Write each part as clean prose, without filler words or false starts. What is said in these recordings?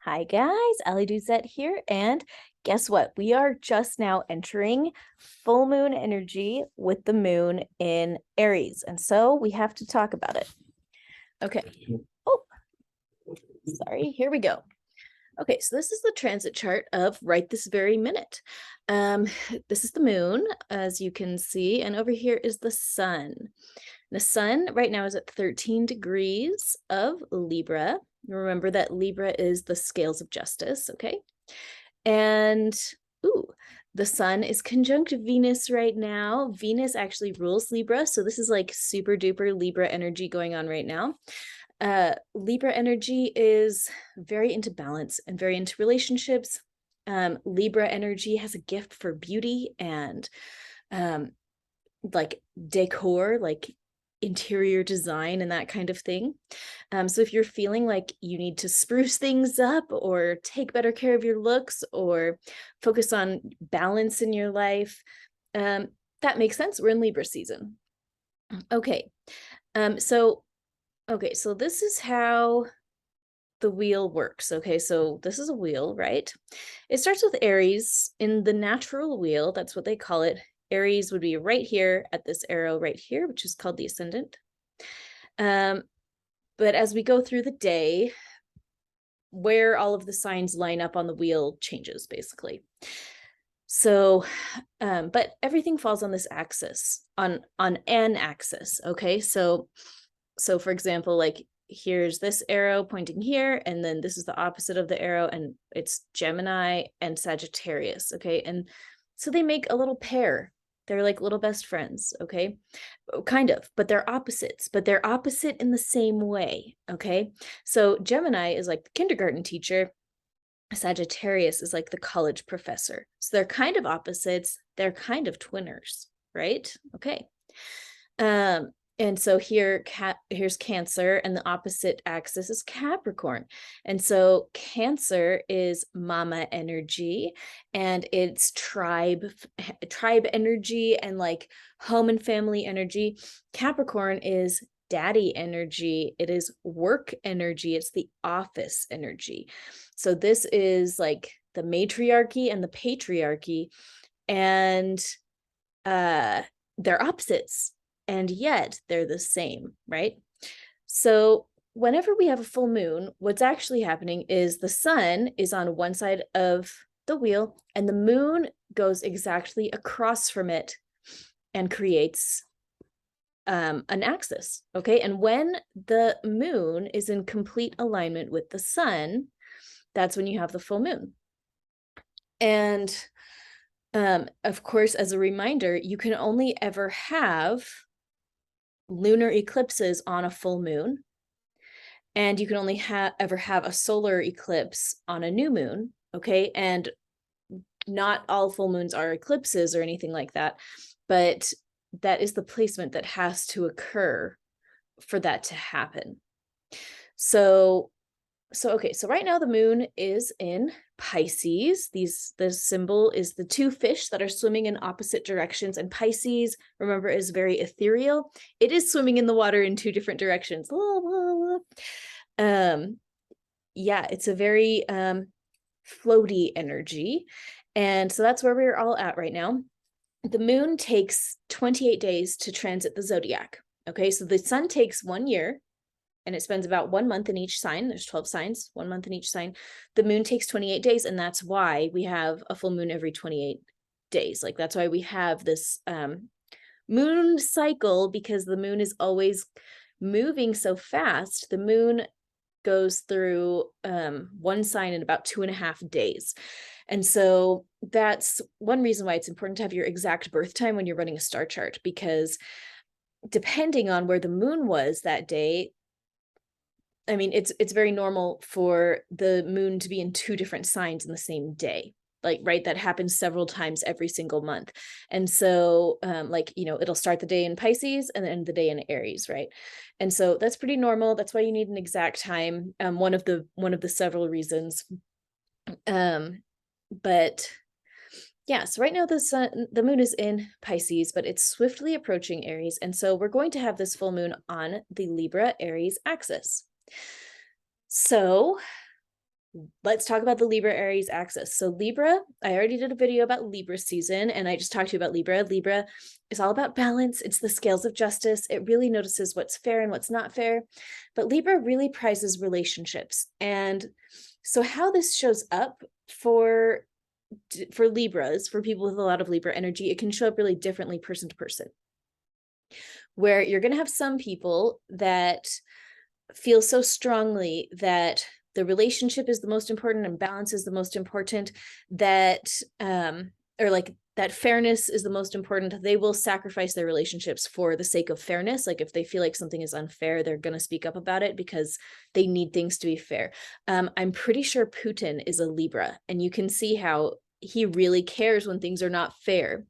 Hi guys, Ali Duzette here, and guess what? We are just now entering full moon energy with the moon in Aries, and so we have to talk about it. Okay. Oh, sorry. Here we go. Okay, so this is the transit chart of right this very minute. This is the moon, as you can see, and over here is the sun. The sun right now is at 13 degrees of Libra. Remember that Libra is the scales of justice, okay? And, ooh, the sun is conjunct Venus right now. Venus actually rules Libra, so this is like super duper Libra energy going on right now. Libra energy is very into balance and very into relationships. Libra energy has a gift for beauty and like decor, like interior design and that kind of thing. So if you're feeling like you need to spruce things up or take better care of your looks or focus on balance in your life, that makes sense. We're in Libra season. Okay. So this is how the wheel works. Okay, so this is a wheel, right? It starts with Aries in the natural wheel. That's what they call it. Aries would be right here at this arrow right here, which is called the ascendant. But as we go through the day, where all of the signs line up on the wheel changes basically. So, but everything falls on this axis, on an axis. Okay, so for example, like here's this arrow pointing here, and then this is the opposite of the arrow, and it's Gemini and Sagittarius. Okay, and so they make a little pair. They're like little best friends, okay? Kind of, but they're opposites, but they're opposite in the same way, okay? So Gemini is like the kindergarten teacher, Sagittarius is like the college professor. So they're kind of opposites, they're kind of twinners, right? Okay. And so here's Cancer, and the opposite axis is Capricorn. And so Cancer is mama energy, and it's tribe energy and like home and family energy. Capricorn is daddy energy. It is work energy. It's the office energy. So this is like the matriarchy and the patriarchy, and they're opposites, and yet they're the same, right? So whenever we have a full moon, what's actually happening is the sun is on one side of the wheel and the moon goes exactly across from it and creates an axis, okay? And when the moon is in complete alignment with the sun, that's when you have the full moon. And of course, as a reminder, you can only ever have lunar eclipses on a full moon, and you can only ever have a solar eclipse on a new moon, okay? And not all full moons are eclipses or anything like that, but that is the placement that has to occur for that to happen. So okay, so right now the moon is in Pisces. The symbol is the two fish that are swimming in opposite directions, and Pisces, remember, is very ethereal. It is swimming in the water in two different directions. Yeah, it's a very floaty energy, and so that's where we're all at right now. The moon takes 28 days to transit the zodiac. Okay, so the sun takes 1 year, and it spends about 1 month in each sign. There's 12 signs, 1 month in each sign. The moon takes 28 days, and that's why we have a full moon every 28 days. Like that's why we have this moon cycle, because the moon is always moving so fast. The moon goes through one sign in about 2.5 days. And so that's one reason why it's important to have your exact birth time when you're running a star chart, because depending on where the moon was that day, I mean, it's very normal for the moon to be in two different signs in the same day. Like, right, that happens several times every single month. And so like, you know, it'll start the day in Pisces and then the day in Aries, right? And so that's pretty normal. That's why you need an exact time. One of the several reasons. But yeah, so right now the moon is in Pisces, but it's swiftly approaching Aries. And so we're going to have this full moon on the Libra Aries axis. So let's talk about the Libra Aries axis. So Libra, I already did a video about Libra season, and I just talked to you about Libra. Libra is all about balance. It's the scales of justice. It really notices what's fair and what's not fair. But Libra really prizes relationships. And so how this shows up for Libras, for people with a lot of Libra energy, it can show up really differently person to person, where you're going to have some people that feel so strongly that the relationship is the most important and balance is the most important, that or like that fairness is the most important. They will sacrifice their relationships for the sake of fairness. Like if they feel like something is unfair, they're going to speak up about it because they need things to be fair. I'm pretty sure Putin is a Libra, and you can see how he really cares when things are not fair.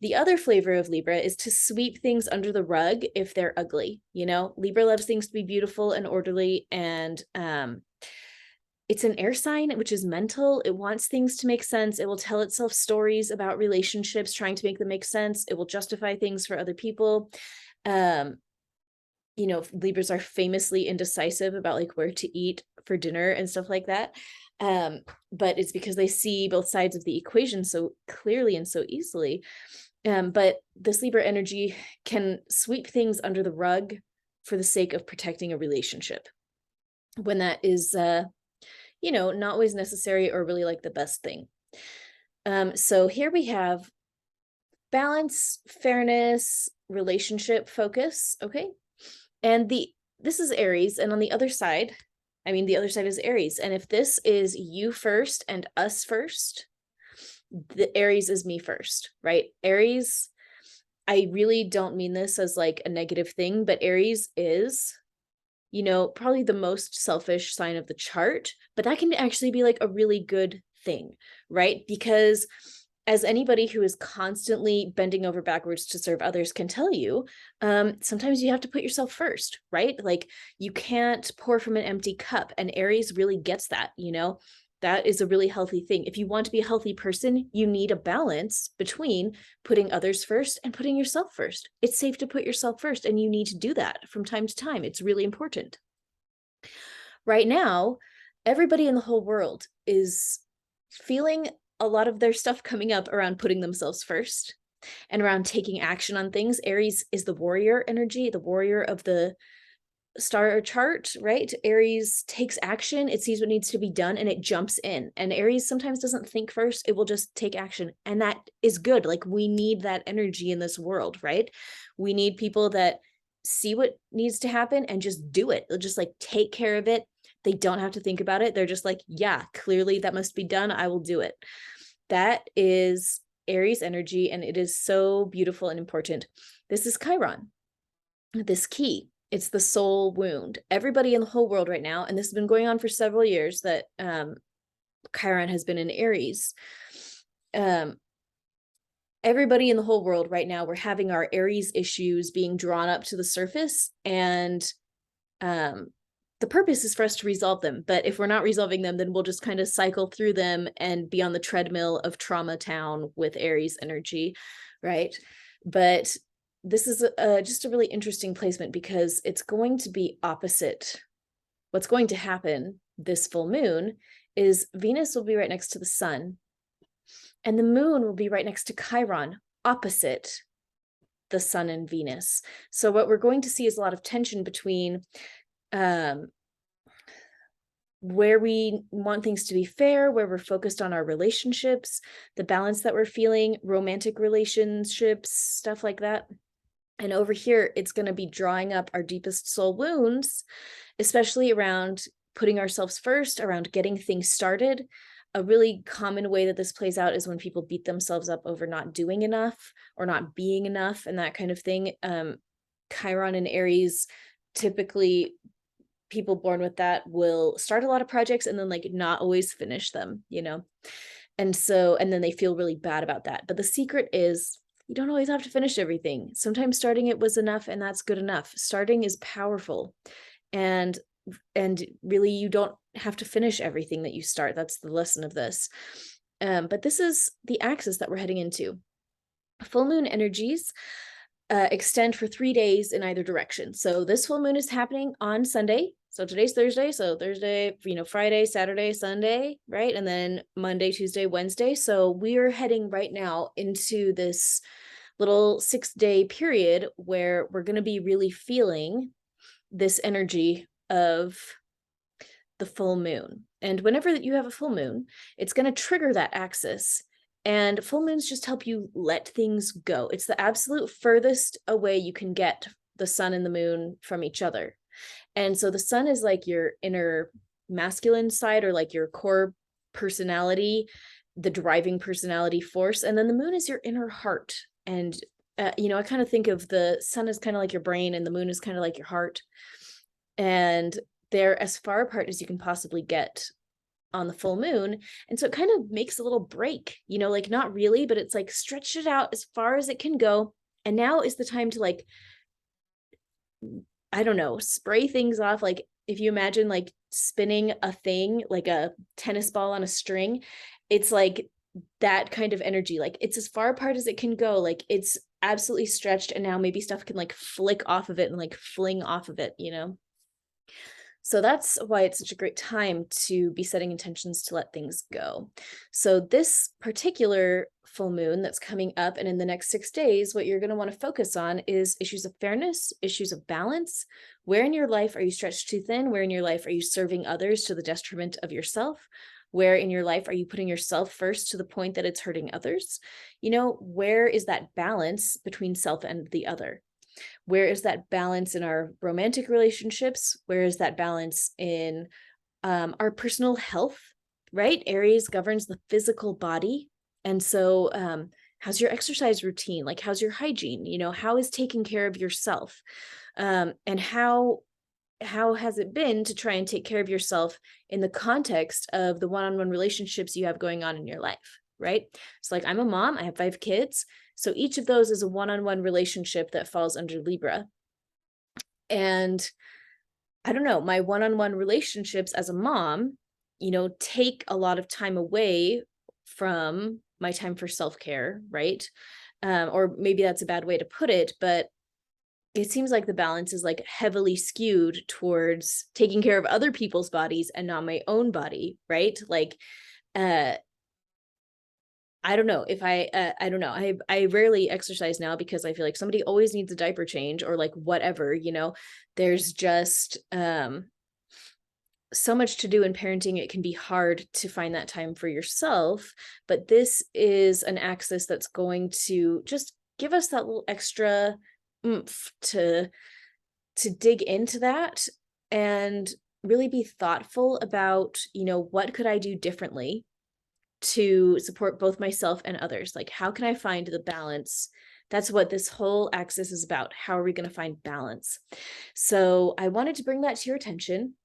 The other flavor of Libra is to sweep things under the rug if they're ugly. You know, Libra loves things to be beautiful and orderly, and it's an air sign, which is mental. It wants things to make sense. It will tell itself stories about relationships, trying to make them make sense. It will justify things for other people. You know, Libras are famously indecisive about like where to eat for dinner and stuff like that. But it's because they see both sides of the equation so clearly and so easily. But this Libra energy can sweep things under the rug for the sake of protecting a relationship, when that is, you know, not always necessary or really like the best thing. So here we have balance, fairness, relationship focus. Okay. And this is Aries. And on the other side, the other side is Aries. And if this is you first and us first, the Aries is me first, right? Aries, I really don't mean this as like a negative thing, but Aries is, you know, probably the most selfish sign of the chart, but that can actually be like a really good thing, right? Because as anybody who is constantly bending over backwards to serve others can tell you, sometimes you have to put yourself first, right? Like you can't pour from an empty cup, and Aries really gets that, you know. That is a really healthy thing. If you want to be a healthy person, you need a balance between putting others first and putting yourself first. It's safe to put yourself first, and you need to do that from time to time. It's really important. Right now, everybody in the whole world is feeling a lot of their stuff coming up around putting themselves first and around taking action on things. Aries is the warrior energy, the warrior of the star chart, right? Aries takes action, it sees what needs to be done, and it jumps in. And Aries sometimes doesn't think first, it will just take action. And that is good. Like we need that energy in this world, right? We need people that see what needs to happen and just do it. They'll just like take care of it. They don't have to think about it. They're just like, yeah, clearly that must be done. I will do it. That is Aries energy, and it is so beautiful and important. This is Chiron, this key. It's the soul wound. Everybody in the whole world right now, and this has been going on for several years, that Chiron has been in Aries. Everybody in the whole world right now, we're having our Aries issues being drawn up to the surface, and the purpose is for us to resolve them. But if we're not resolving them, then we'll just kind of cycle through them and be on the treadmill of trauma town with Aries energy, right? But this is just a really interesting placement because it's going to be opposite. What's going to happen this full moon is Venus will be right next to the sun, and the moon will be right next to Chiron, opposite the sun and Venus. So what we're going to see is a lot of tension between where we want things to be fair, where we're focused on our relationships, the balance that we're feeling, romantic relationships, stuff like that. And over here, it's going to be drawing up our deepest soul wounds, especially around putting ourselves first, around getting things started. A really common way that this plays out is when people beat themselves up over not doing enough or not being enough and that kind of thing. Chiron and Aries, typically people born with that will start a lot of projects and then like not always finish them, you know? And then they feel really bad about that. But the secret is you don't always have to finish everything. Sometimes starting it was enough, and that's good enough. Starting is powerful. And really you don't have to finish everything that you start. That's the lesson of this. But this is the axis that we're heading into. Full moon energies extend for 3 days in either direction. So this full moon is happening on Sunday, So today's Thursday. So Thursday, Friday, Saturday, Sunday, right? And then Monday, Tuesday, Wednesday. So we are heading right now into this little 6-day period where we're going to be really feeling this energy of the full moon. And whenever you have a full moon, it's going to trigger that axis. And full moons just help you let things go. It's the absolute furthest away you can get the sun and the moon from each other. And so the sun is like your inner masculine side, or like your core personality, the driving personality force. And then the moon is your inner heart. And, I kind of think of the sun as kind of like your brain, and the moon is kind of like your heart. And they're as far apart as you can possibly get on the full moon. And so it kind of makes a little break, like not really, but it's like stretch it out as far as it can go. And now is the time to, like, I don't know, spray things off. Like if you imagine like spinning a thing, like a tennis ball on a string, it's like that kind of energy. Like it's as far apart as it can go. Like it's absolutely stretched. And now maybe stuff can like flick off of it and like fling off of it, So that's why it's such a great time to be setting intentions to let things go. So this particular full moon that's coming up and in the next 6 days, what you're going to want to focus on is issues of fairness, issues of balance. Where in your life are you stretched too thin? Where in your life are you serving others to the detriment of yourself? Where in your life are you putting yourself first to the point that it's hurting others? Where is that balance between self and the other? Where is that balance in our romantic relationships? Where is that balance in our personal health, right? Aries governs the physical body. And so how's your exercise routine? Like, how's your hygiene? How is taking care of yourself? And how has it been to try and take care of yourself in the context of the one-on-one relationships you have going on in your life, right? So like, I'm a mom, I have 5 kids. So each of those is a one-on-one relationship that falls under Libra. And I don't know, my one-on-one relationships as a mom, take a lot of time away from my time for self-care, right? Or maybe that's a bad way to put it, but it seems like the balance is like heavily skewed towards taking care of other people's bodies and not my own body, right? Like, I don't know if I don't know. I rarely exercise now because I feel like somebody always needs a diaper change or like whatever, there's just so much to do in parenting. It can be hard to find that time for yourself, but this is an axis that's going to just give us that little extra oomph to dig into that and really be thoughtful about, what could I do differently to support both myself and others? Like, how can I find the balance? That's what this whole axis is about. How are we going to find balance? So I wanted to bring that to your attention.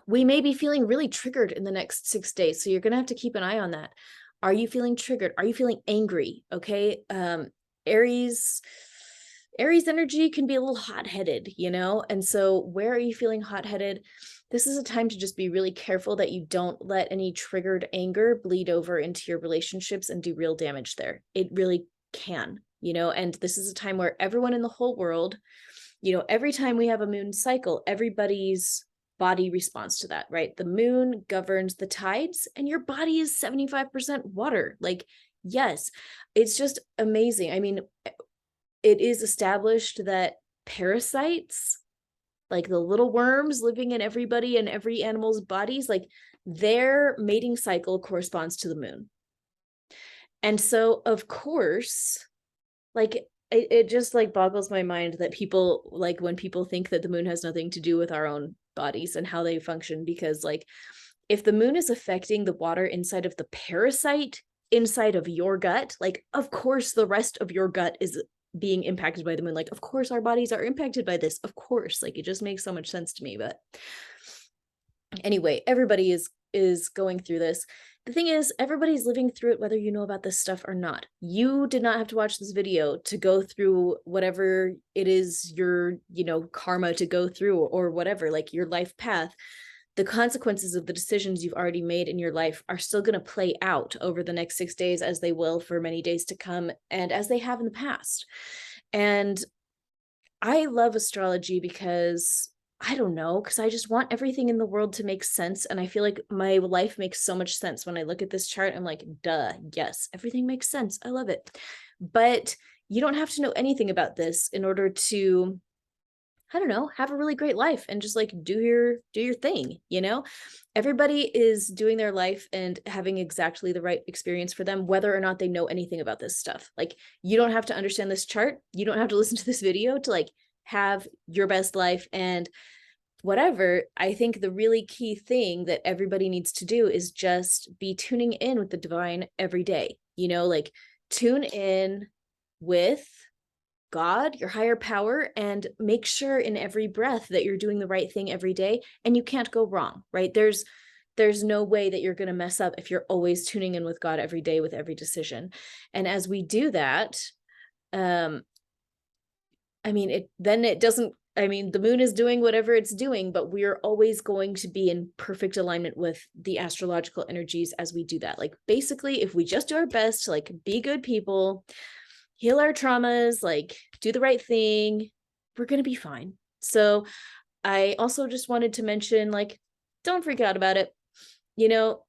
We may be feeling really triggered in the next 6 days. So you're going to have to keep an eye on that. Are you feeling triggered? Are you feeling angry? Okay. Aries energy can be a little hot-headed, and so where are you feeling hot-headed? This is a time to just be really careful that you don't let any triggered anger bleed over into your relationships and do real damage there. It really can, and this is a time where everyone in the whole world, every time we have a moon cycle, everybody's body responds to that, right? The moon governs the tides and your body is 75% water. Like, yes, it's just amazing. I mean, it is established that parasites, like the little worms living in everybody and every animal's bodies, like their mating cycle corresponds to the moon. And so, of course, like it just like boggles my mind that people, like when people think that the moon has nothing to do with our own bodies and how they function, because like if the moon is affecting the water inside of the parasite inside of your gut, like of course the rest of your gut is being impacted by the moon. Like, of course our bodies are impacted by this. Of course, like it just makes so much sense to me. But anyway, everybody is going through this. The thing is, everybody's living through it, whether you know about this stuff or not. You did not have to watch this video to go through whatever it is your, karma to go through or whatever, like your life path. The consequences of the decisions you've already made in your life are still going to play out over the next 6 days, as they will for many days to come, and as they have in the past. And I love astrology because I don't know, because I just want everything in the world to make sense. And I feel like my life makes so much sense when I look at this chart. I'm like, duh, yes, everything makes sense. I love it. But you don't have to know anything about this in order to, I don't know, have a really great life and just like do your thing, you know? Everybody is doing their life and having exactly the right experience for them, whether or not they know anything about this stuff. Like, you don't have to understand this chart. You don't have to listen to this video to like have your best life and whatever. I think the really key thing that everybody needs to do is just be tuning in with the divine every day, you know, like tune in with God, your higher power, and make sure in every breath that you're doing the right thing every day, and you can't go wrong, right? There's no way that you're going to mess up if you're always tuning in with God every day with every decision. And as we do that, um I mean, it doesn't, I mean, the moon is doing whatever it's doing, but we're always going to be in perfect alignment with the astrological energies as we do that. Like, basically, if we just do our best to like be good people, heal our traumas, like do the right thing, we're going to be fine. So I also just wanted to mention, like, don't freak out about it. You know,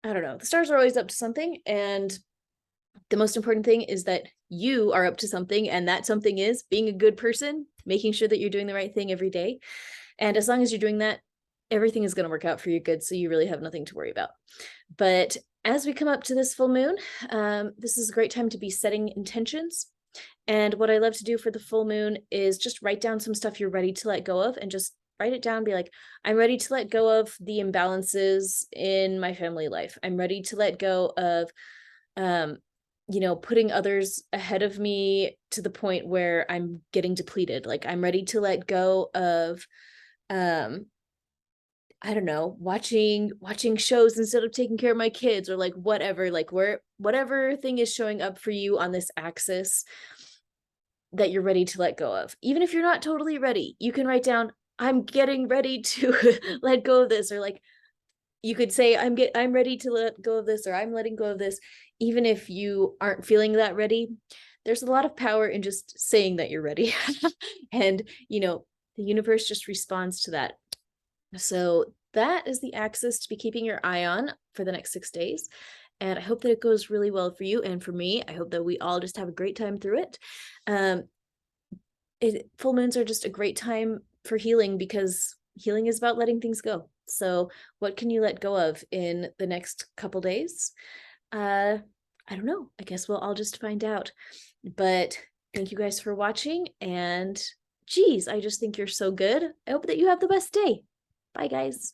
I don't know. The stars are always up to something. And the most important thing is that you are up to something. And that something is being a good person, making sure that you're doing the right thing every day. And as long as you're doing that, everything is going to work out for your good. So you really have nothing to worry about. But as we come up to this full moon, this is a great time to be setting intentions. And what I love to do for the full moon is just write down some stuff you're ready to let go of, and just write it down. Be like, I'm ready to let go of the imbalances in my family life. I'm ready to let go of, um, putting others ahead of me to the point where I'm getting depleted. Like, I'm ready to let go of, um, I don't know, watching shows instead of taking care of my kids, or like whatever, like whatever thing is showing up for you on this axis that you're ready to let go of. Even if you're not totally ready, you can write down, I'm getting ready to let go of this, or like you could say, I'm ready to let go of this, or I'm letting go of this. Even if you aren't feeling that ready, there's a lot of power in just saying that you're ready. And the universe just responds to that. So that is the axis to be keeping your eye on for the next 6 days. And I hope that it goes really well for you and for me. I hope that we all just have a great time through it. Um, Full moons are just a great time for healing, because healing is about letting things go. So what can you let go of in the next couple days? I don't know. I guess we'll all just find out. But thank you guys for watching. And geez, I just think you're so good. I hope that you have the best day. Bye, guys.